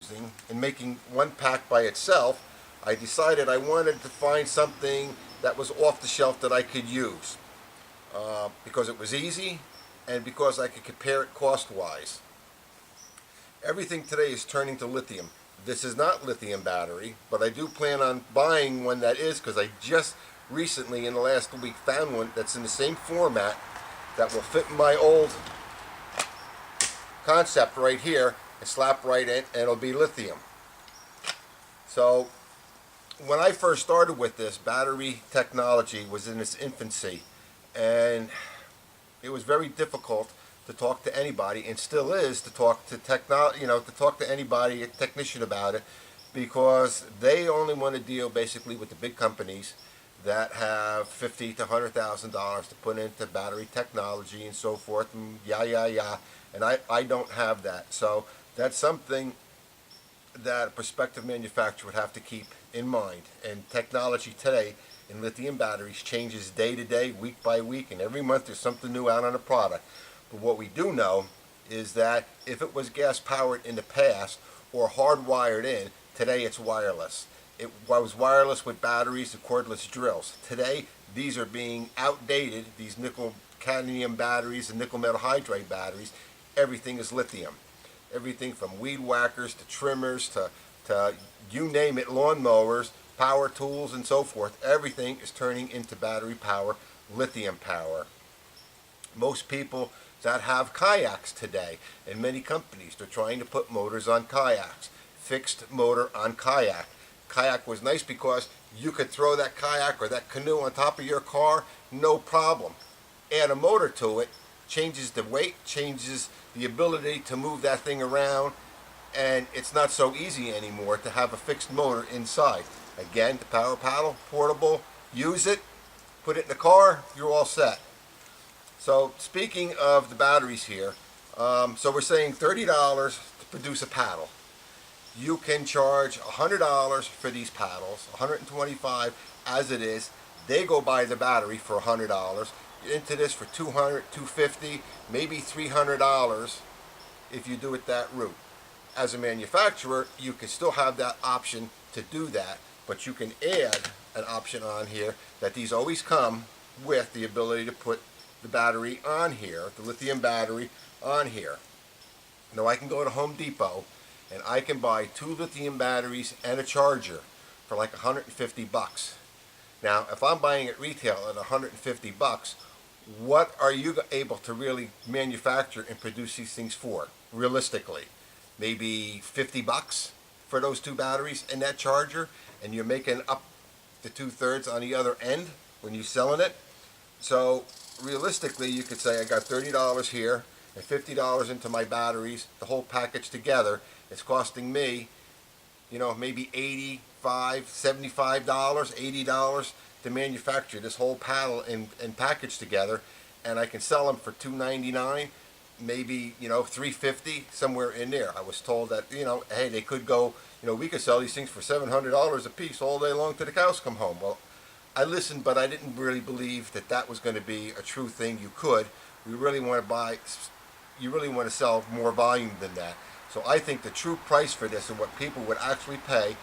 using and making one pack by itself, I decided I wanted to find something that was off the shelf that I could use because it was easy and because I could compare it cost-wise. Everything today is turning to lithium. This is not lithium battery, but I do plan on buying one that is, because I just recently in the last week found one that's in the same format that will fit my old concept right here and slap right in, and it'll be lithium. So when I first started with this, battery technology was in its infancy, and it was very difficult to talk to anybody, and still is, to talk to to talk to anybody, a technician, about it, because they only want to deal basically with the big companies that have $50,000 to $100,000 to put into battery technology and so forth, and and I don't have that. So that's something that a prospective manufacturer would have to keep in mind. And technology today in lithium batteries changes day to day, week by week, and every month there's something new out on a product. But what we do know is that if it was gas powered in the past or hardwired in, today it's wireless. It was wireless with batteries and cordless drills. Today these are being outdated, these nickel cadmium batteries and nickel metal hydride batteries. Everything is lithium. Everything from weed whackers to trimmers to you name it, lawnmowers, power tools and so forth. Everything is turning into battery power, lithium power. Most people that have kayaks today, and many companies, they're trying to put motors on kayaks. Fixed motor on kayak. Kayak was nice because you could throw that kayak or that canoe on top of your car, no problem. Add a motor to it, changes the weight, changes the ability to move that thing around, and it's not so easy anymore to have a fixed motor inside. Again, the power paddle, portable, use it, put it in the car, you're all set. So speaking of the batteries here, so we're saying $30 to produce a paddle. You can charge $100 for these paddles, $125 as it is. They go buy the battery for $100. You're into this for $200, $250, maybe $300 if you do it that route. As a manufacturer, you can still have that option to do that, but you can add an option on here that these always come with the ability to put the battery on here, the lithium battery on here. Now I can go to Home Depot and I can buy 2 lithium batteries and a charger for like 150 bucks. Now if I'm buying at retail at 150 bucks, what are you able to really manufacture and produce these things for, realistically? Maybe 50 bucks for those 2 batteries and that charger, and you're making up to 2/3 on the other end when you're selling it. So realistically, you could say I got $30 here and $50 into my batteries, the whole package together. It's costing me, maybe $85, $75, $80 to manufacture this whole paddle and package together, and I can sell them for $2.99, maybe $3.50, somewhere in there. I was told that hey, they could go, we could sell these things for $700 a piece all day long till the cows come home. Well, I listened, but I didn't really believe that that was going to be a true thing. You could. You really want to sell more volume than that. So I think the true price for this and what people would actually pay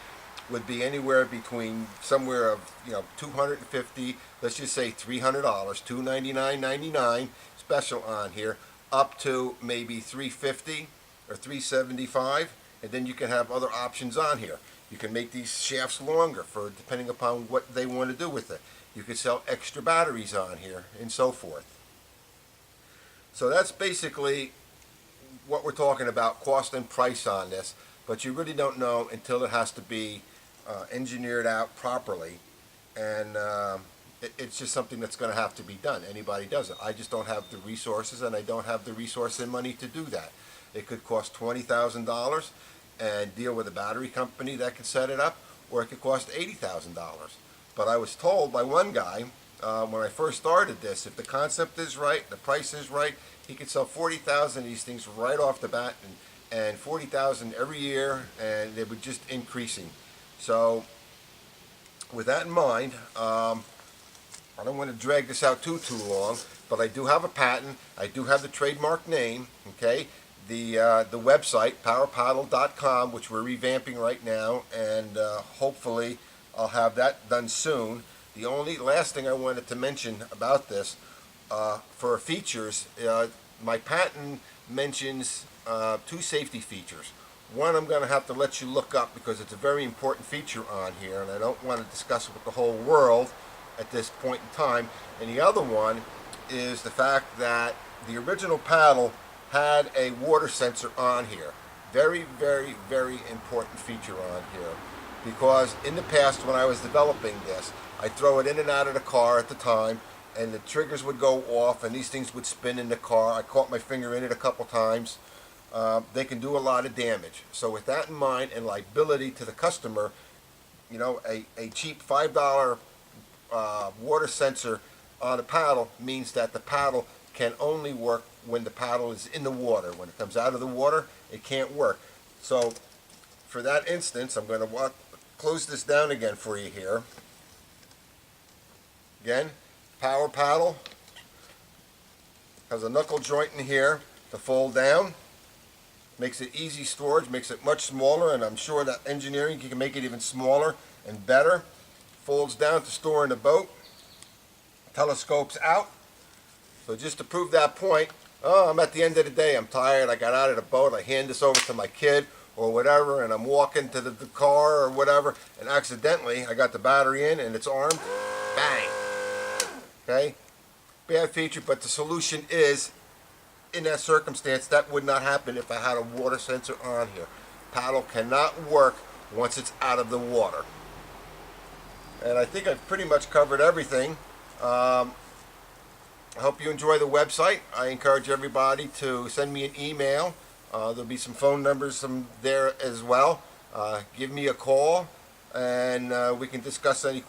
would be anywhere between somewhere of $250, let's just say $300, $299.99 special on here, up to maybe $350 or $375, and then you can have other options on here. You can make these shafts longer for depending upon what they want to do with it. You can sell extra batteries on here and so forth. So that's basically what we're talking about, cost and price on this, but you really don't know until it has to be engineered out properly, and it's just something that's going to have to be done. Anybody does it. I just don't have the resources, and I don't have the resource and money to do that. It could cost $20,000 and deal with a battery company that can set it up, or it could cost $80,000. But I was told by one guy when I first started this, if the concept is right, the price is right, he could sell 40,000 of these things right off the bat, and 40,000 every year, and they were just increasing. So with that in mind, I don't want to drag this out too long, but I do have a patent. I do have the trademark name. Okay, the website, powerpaddle.com, which we're revamping right now, and hopefully I'll have that done soon. The only last thing I wanted to mention about this, for features, my patent mentions two safety features. One I'm going to have to let you look up because it's a very important feature on here, and I don't want to discuss it with the whole world at this point in time. And the other one is the fact that the original paddle had a water sensor on here. Very, very, very important feature on here, because in the past when I was developing this, I'd throw it in and out of the car at the time, and the triggers would go off and these things would spin in the car. I caught my finger in it a couple times. They can do a lot of damage. So with that in mind, and liability to the customer, you know, a cheap $5 water sensor on a paddle means that the paddle can only work when the paddle is in the water. When it comes out of the water, it can't work. So for that instance, I'm going to close this down again for you here. Again, Pow-R paddle has a knuckle joint in here to fold down. Makes it easy storage, makes it much smaller, and I'm sure that engineering can make it even smaller and better. Folds down to store in the boat. Telescopes out. So just to prove that point, I'm at the end of the day, I'm tired, I got out of the boat, I hand this over to my kid or whatever, and I'm walking to the car or whatever, and accidentally I got the battery in and it's armed. Bang! Okay? Bad feature, but the solution is, in that circumstance, that would not happen if I had a water sensor on here. Paddle cannot work once it's out of the water. And I think I've pretty much covered everything. I hope you enjoy the website. I encourage everybody to send me an email. There'll be some phone numbers there as well. Give me a call and we can discuss any